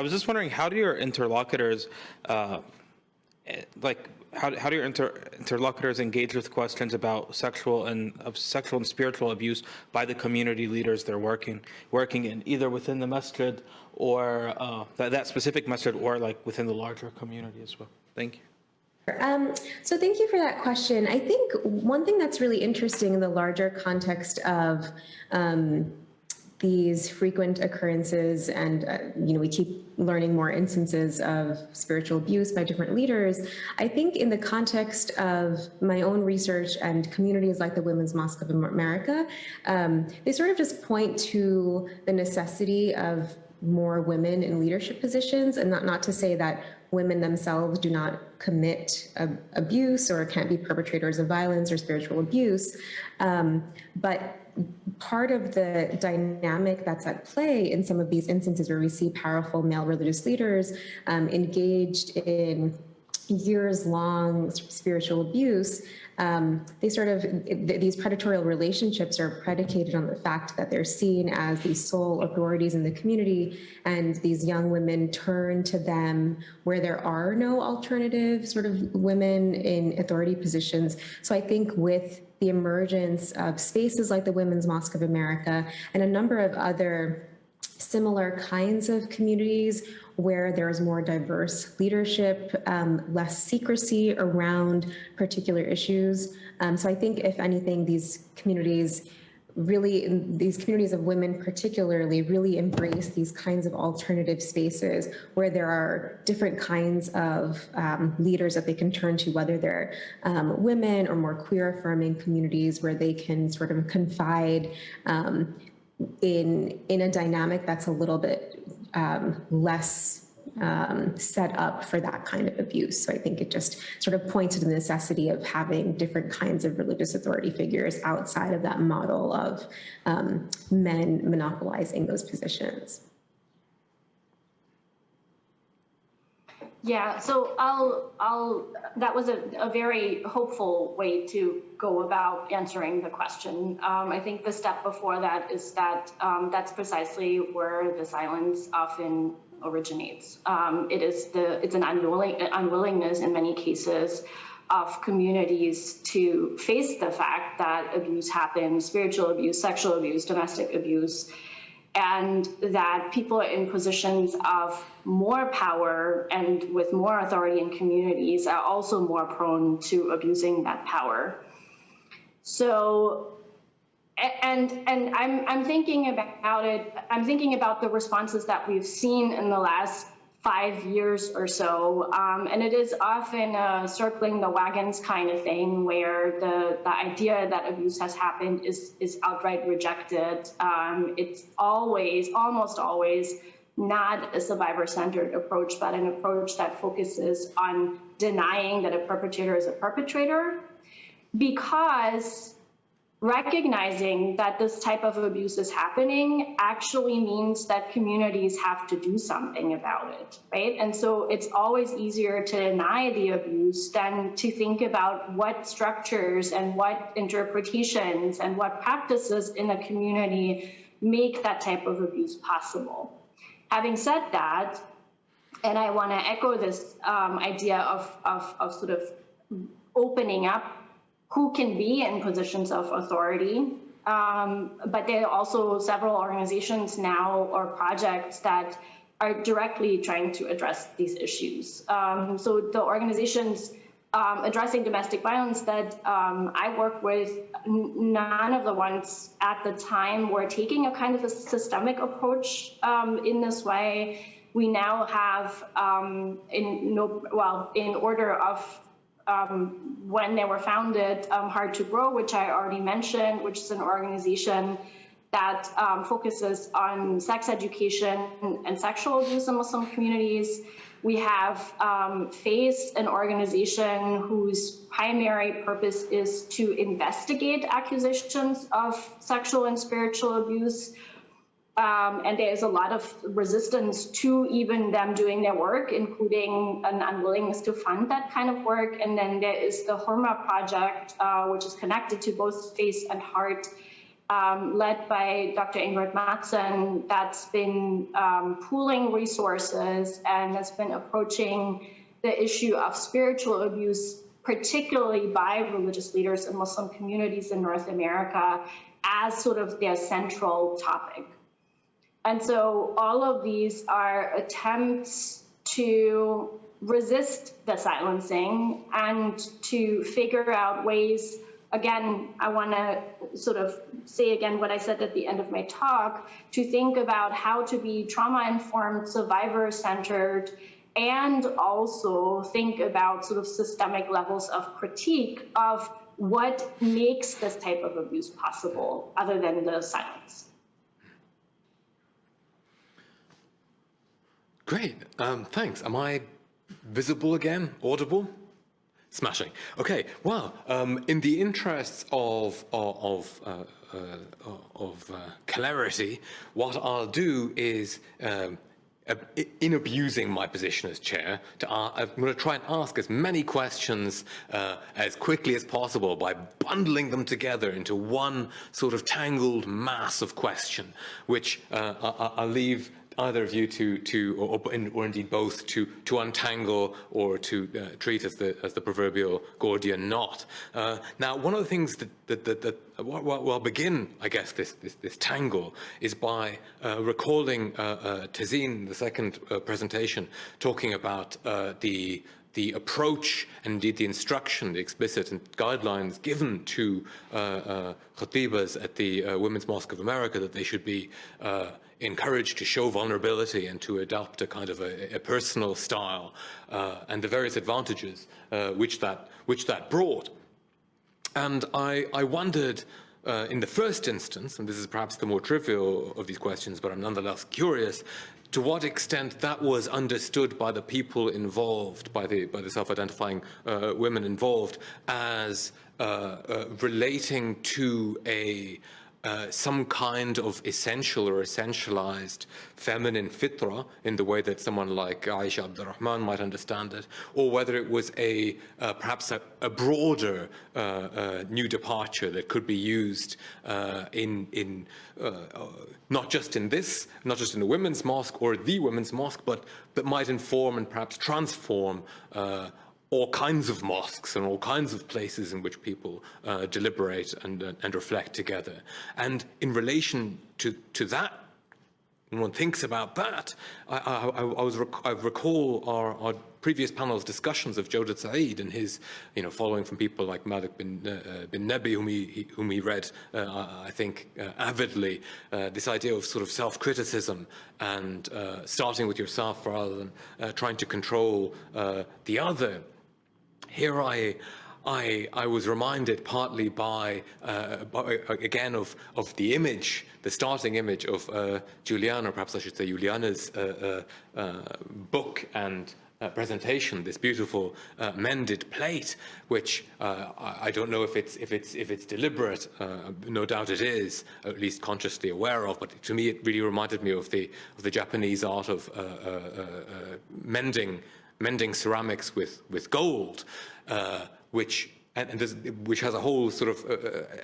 I was just wondering, how do your interlocutors, how do your interlocutors engage with questions about sexual and spiritual abuse by the community leaders they're working in, either within the masjid or that specific masjid, or like within the larger community as well? Thank you. So thank you for that question. I think one thing that's really interesting in the larger context of these frequent occurrences, and we keep learning more instances of spiritual abuse by different leaders. I think in the context of my own research and communities like the Women's Mosque of America, they sort of just point to the necessity of more women in leadership positions, and not to say that women themselves do not commit abuse or can't be perpetrators of violence or spiritual abuse, but part of the dynamic that's at play in some of these instances where we see powerful male religious leaders engaged in years-long spiritual abuse, these predatory relationships are predicated on the fact that they're seen as the sole authorities in the community, and these young women turn to them where there are no alternative sort of women in authority positions. So I think with the emergence of spaces like the Women's Mosque of America and a number of other similar kinds of communities where there is more diverse leadership, less secrecy around particular issues. So I think, if anything, these communities of women particularly really embrace these kinds of alternative spaces where there are different kinds of leaders that they can turn to, whether they're women or more queer affirming communities where they can sort of confide in a dynamic that's a little bit less set up for that kind of abuse. So I think it just sort of points to the necessity of having different kinds of religious authority figures outside of that model of men monopolizing those positions. Yeah, so that was a very hopeful way to go about answering the question. I think the step before that is that that's precisely where the silence often originates. It's an unwillingness in many cases of communities to face the fact that abuse happens, spiritual abuse, sexual abuse, domestic abuse, and that people in positions of more power and with more authority in communities are also more prone to abusing that power. So, and I'm thinking about it. I'm thinking about the responses that we've seen in the last 5 years or so, and it is often a circling the wagons kind of thing, where the idea that abuse has happened is outright rejected. It's almost always not a survivor-centered approach, but an approach that focuses on denying that a perpetrator is a perpetrator, because recognizing that this type of abuse is happening actually means that communities have to do something about it, right? And so it's always easier to deny the abuse than to think about what structures and what interpretations and what practices in a community make that type of abuse possible. Having said that, and I want to echo this idea of sort of opening up who can be in positions of authority. But there are also several organizations now or projects that are directly trying to address these issues. So the organizations addressing domestic violence that I work with, none of the ones at the time were taking a kind of a systemic approach in this way. We now have, in order of when they were founded, Hard to Grow, which I already mentioned, which is an organization that focuses on sex education and sexual abuse in Muslim communities. We have FACE, an organization whose primary purpose is to investigate accusations of sexual and spiritual abuse. And there is a lot of resistance to even them doing their work, including an unwillingness to fund that kind of work. And then there is the Hurma Project, which is connected to both FACE and HEART, led by Dr. Ingrid Mattson, that's been pooling resources and has been approaching the issue of spiritual abuse, particularly by religious leaders in Muslim communities in North America, as sort of their central topic. And so all of these are attempts to resist the silencing and to figure out ways. Again, I want to sort of say again what I said at the end of my talk, to think about how to be trauma-informed, survivor-centered, and also think about sort of systemic levels of critique of what makes this type of abuse possible, other than the silence. Great, thanks. Am I visible again, audible? Smashing. Okay, well, in the interests of clarity, what I'll do is, in abusing my position as chair, I'm going to try and ask as many questions as quickly as possible by bundling them together into one sort of tangled mass of question, which I'll leave either of you or indeed both to untangle or to treat as the proverbial Gordian knot. Now, one of the things that I'll begin, I guess, this tangle is by recalling Tazeen, the second presentation, talking about the approach and indeed the instruction, the explicit guidelines given to khatibas at the Women's Mosque of America, that they should be encouraged to show vulnerability and to adopt a kind of a personal style, and the various advantages which that brought. And I wondered, in the first instance, and this is perhaps the more trivial of these questions, but I'm nonetheless curious, to what extent that was understood by the people involved, by the self-identifying women involved, as relating to some kind of essential or essentialized feminine fitra in the way that someone like Aisha Abdurrahman might understand it, or whether it was perhaps a broader new departure that could be used in not just in the women's mosque or the women's mosque, but that might inform and perhaps transform all kinds of mosques and all kinds of places in which people deliberate and reflect together. And in relation to that, when one thinks about that, I recall our previous panel's discussions of Jawed Saeed and his, following from people like Malik bin Nabi, whom he read, I think, avidly, this idea of sort of self-criticism and starting with yourself rather than trying to control the other. Here I was reminded partly by again of the image, the starting image of Juliane, or perhaps I should say Juliane's book and presentation, this beautiful mended plate, which I don't know if it's deliberate. No doubt it is, at least consciously aware of. But to me, it really reminded me of the Japanese art of mending ceramics with gold, which has a whole sort of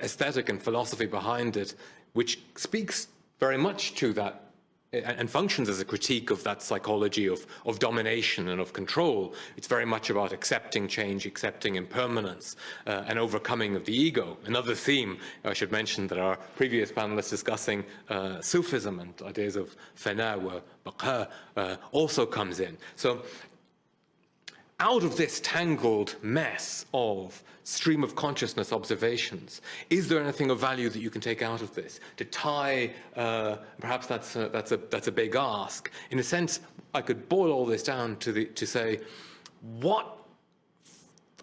aesthetic and philosophy behind it, which speaks very much to that and functions as a critique of that psychology of domination and of control. It's very much about accepting change, accepting impermanence, and overcoming of the ego. Another theme, I should mention, that our previous panelists discussing Sufism and ideas of fana wa baqa also comes in. So out of this tangled mess of stream of consciousness observations, is there anything of value that you can take out of this? To tie, perhaps that's a big ask. In a sense, I could boil all this down to say, what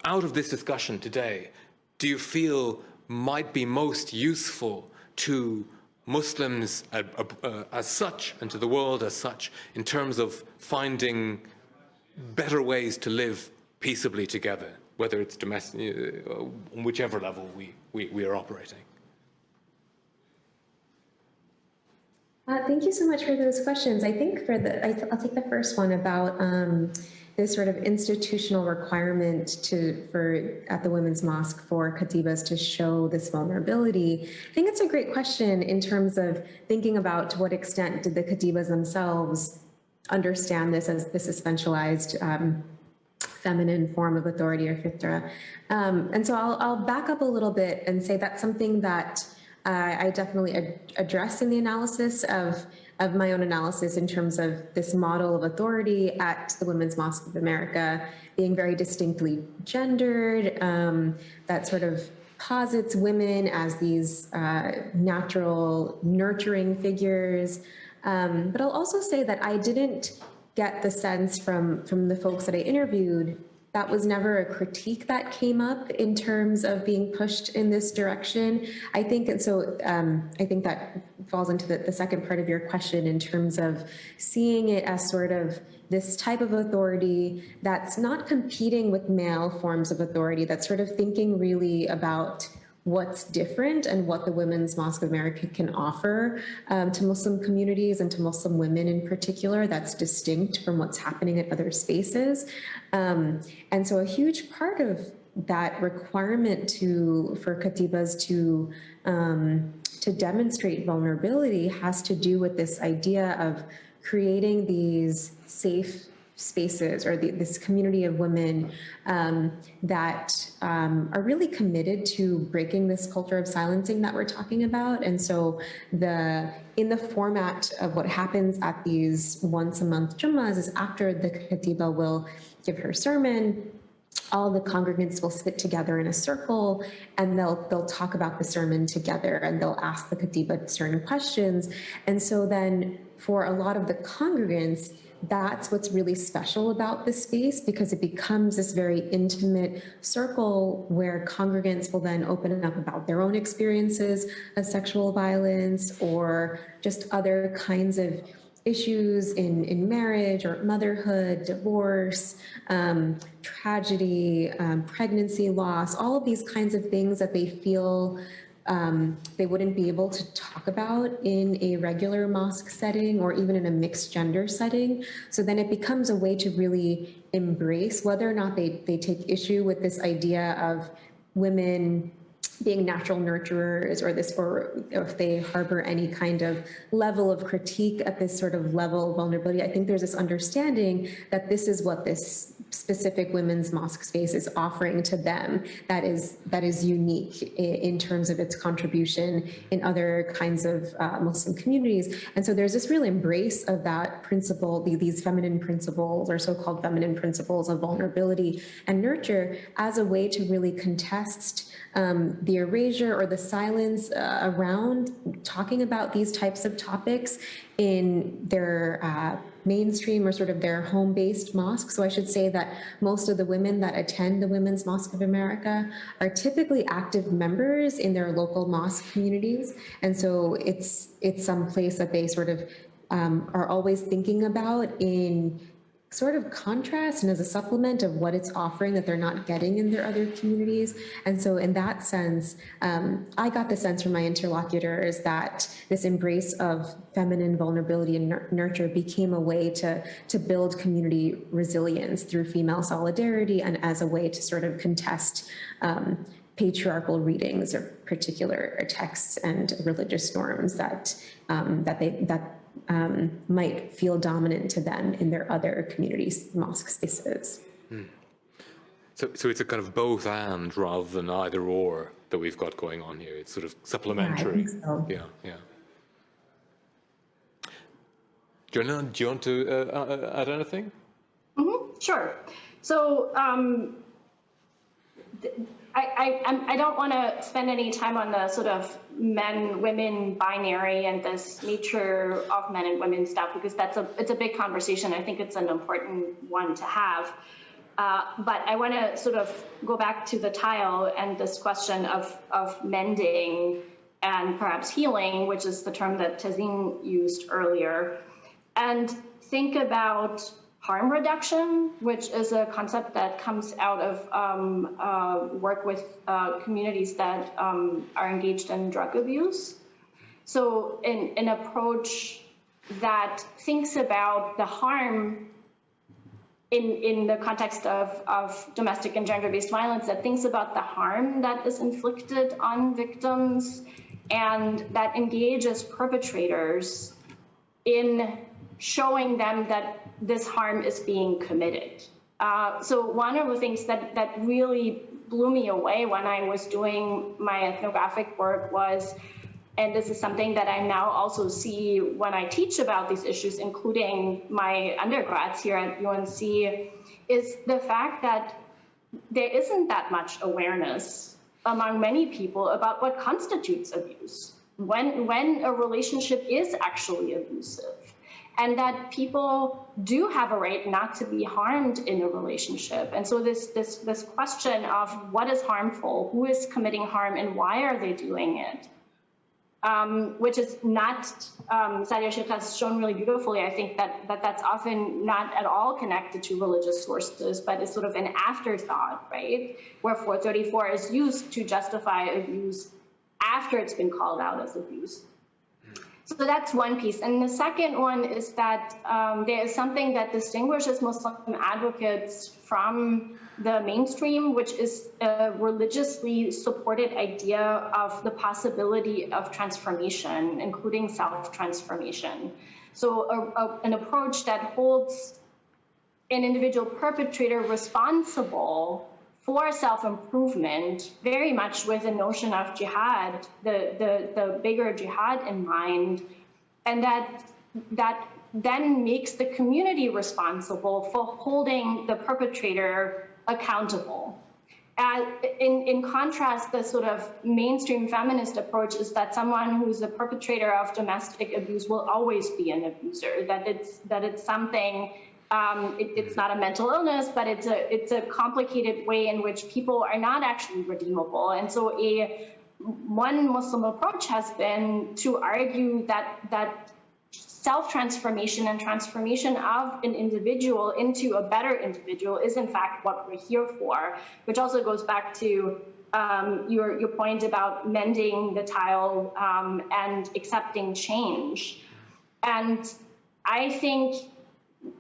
out of this discussion today do you feel might be most useful to Muslims as such, and to the world as such, in terms of finding better ways to live peaceably together, whether it's domestic, on whichever level we are operating? Thank you so much for those questions. I think I'll take the first one about this sort of institutional requirement at the Women's Mosque for Khatibas to show this vulnerability, I think it's a great question in terms of thinking about to what extent did the Khatibas themselves understand this as this essentialized feminine form of authority or fitra. And so I'll back up a little bit and say that's something that I definitely address in the analysis of my own analysis in terms of this model of authority at the Women's Mosque of America being very distinctly gendered, that sort of posits women as these natural nurturing figures. But I'll also say that I didn't get the sense from the folks that I interviewed that was never a critique that came up in terms of being pushed in this direction. I think, and so I think that falls into the second part of your question in terms of seeing it as sort of this type of authority that's not competing with male forms of authority, that's sort of thinking really about what's different and what the Women's Mosque of America can offer to Muslim communities and to Muslim women in particular that's distinct from what's happening at other spaces. And so a huge part of that requirement for Khatibas to demonstrate vulnerability has to do with this idea of creating these safe spaces or this community of women that are really committed to breaking this culture of silencing that we're talking about. And so in the format of what happens at these once a month Jummahs is after the Khatiba will give her sermon, all the congregants will sit together in a circle and they'll talk about the sermon together and they'll ask the Khatiba certain questions. And so then for a lot of the congregants, that's what's really special about this space, because it becomes this very intimate circle where congregants will then open up about their own experiences of sexual violence or just other kinds of issues in marriage or motherhood, divorce, tragedy, pregnancy loss, all of these kinds of things that they feel they wouldn't be able to talk about in a regular mosque setting or even in a mixed gender setting. So then it becomes a way to really embrace whether or not they take issue with this idea of women being natural nurturers or if they harbor any kind of level of critique at this sort of level of vulnerability. I think there's this understanding that this is what this specific women's mosque space is offering to them that is unique in terms of its contribution in other kinds of Muslim communities. And so there's this real embrace of that principle, these feminine principles or so-called feminine principles of vulnerability and nurture as a way to really contest the erasure or the silence around talking about these types of topics in their mainstream or sort of their home-based mosque. So I should say that most of the women that attend the Women's Mosque of America are typically active members in their local mosque communities. And so it's some place that they sort of are always thinking about in sort of contrast and as a supplement of what it's offering that they're not getting in their other communities. And so in that sense, I got the sense from my interlocutors that this embrace of feminine vulnerability and nurture became a way to build community resilience through female solidarity and as a way to sort of contest patriarchal readings of particular texts and religious norms that might feel dominant to them in their other communities, mosque spaces. So it's a kind of both and rather than either or that we've got going on here. It's sort of supplementary. Yeah, I think so. Yeah. Juliane, do you want to add anything? Mm-hmm, sure. So I don't want to spend any time on the sort of men-women binary and this nature of men and women stuff, because it's a big conversation. I think it's an important one to have. But I want to sort of go back to the tile and this question of mending and perhaps healing, which is the term that Tazeen used earlier, and think about harm reduction, which is a concept that comes out of work with communities that are engaged in drug abuse. So an approach that thinks about the harm in the context of domestic and gender-based violence, that thinks about the harm that is inflicted on victims and that engages perpetrators in showing them that this harm is being committed. So one of the things that really blew me away when I was doing my ethnographic work was, and this is something that I now also see when I teach about these issues, including my undergrads here at UNC, is the fact that there isn't that much awareness among many people about what constitutes abuse, when a relationship is actually abusive, and that people do have a right not to be harmed in a relationship. And so this question of what is harmful, who is committing harm, and why are they doing it, which is not, Sadia Sheikh has shown really beautifully, I think that's often not at all connected to religious sources, but is sort of an afterthought, right? Where 434 is used to justify abuse after it's been called out as abuse. So that's one piece. And the second one is that there is something that distinguishes Muslim advocates from the mainstream, which is a religiously supported idea of the possibility of transformation, including self-transformation. So an approach that holds an individual perpetrator responsible for self-improvement, very much with the notion of jihad, the bigger jihad in mind, and that then makes the community responsible for holding the perpetrator accountable. In contrast, the sort of mainstream feminist approach is that someone who's a perpetrator of domestic abuse will always be an abuser, that it's something, it's not a mental illness, but it's a complicated way in which people are not actually redeemable. And so one Muslim approach has been to argue that self-transformation and transformation of an individual into a better individual is in fact what we're here for, which also goes back to your point about mending the tile and accepting change. And I think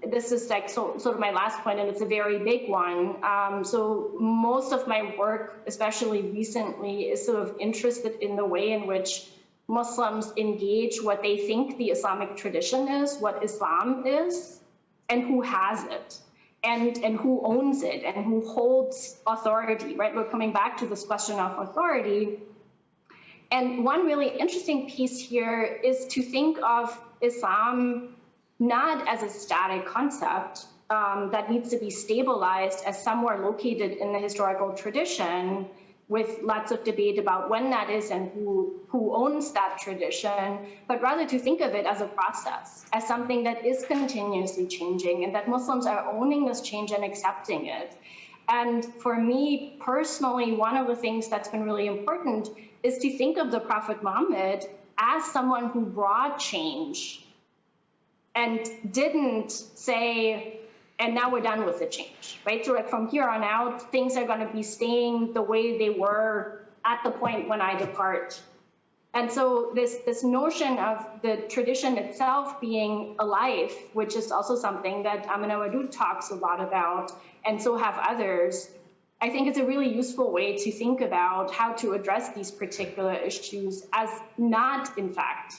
this is like sort of my last point, and it's a very big one. So most of my work, especially recently, is sort of interested in the way in which Muslims engage what they think the Islamic tradition is, what Islam is, and who has it, and who owns it, and who holds authority, right? We're coming back to this question of authority. And one really interesting piece here is to think of Islam not as a static concept that needs to be stabilized as somewhere located in the historical tradition, with lots of debate about when that is and who owns that tradition, but rather to think of it as a process, as something that is continuously changing, and that Muslims are owning this change and accepting it. And for me personally, one of the things that's been really important is to think of the Prophet Muhammad as someone who brought change and didn't say, and now we're done with the change, right? So like from here on out, things are going to be staying the way they were at the point when I depart. And so this notion of the tradition itself being alive, which is also something that Amina Wadud talks a lot about, and so have others, I think it's a really useful way to think about how to address these particular issues as not, in fact,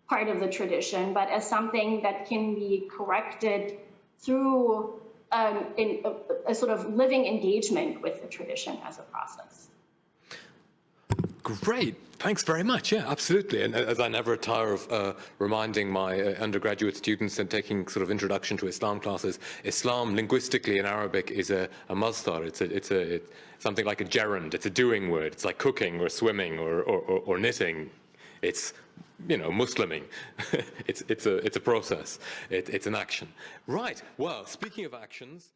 part of the tradition, but as something that can be corrected through a sort of living engagement with the tradition as a process. Great. Thanks very much. Yeah, absolutely. And as I never tire of reminding my undergraduate students and taking sort of introduction to Islam classes, Islam linguistically in Arabic is a masdar. It's something like a gerund. It's a doing word. It's like cooking or swimming or knitting. It's, Musliming. it's a process. It's an action. Right. Well, speaking of actions.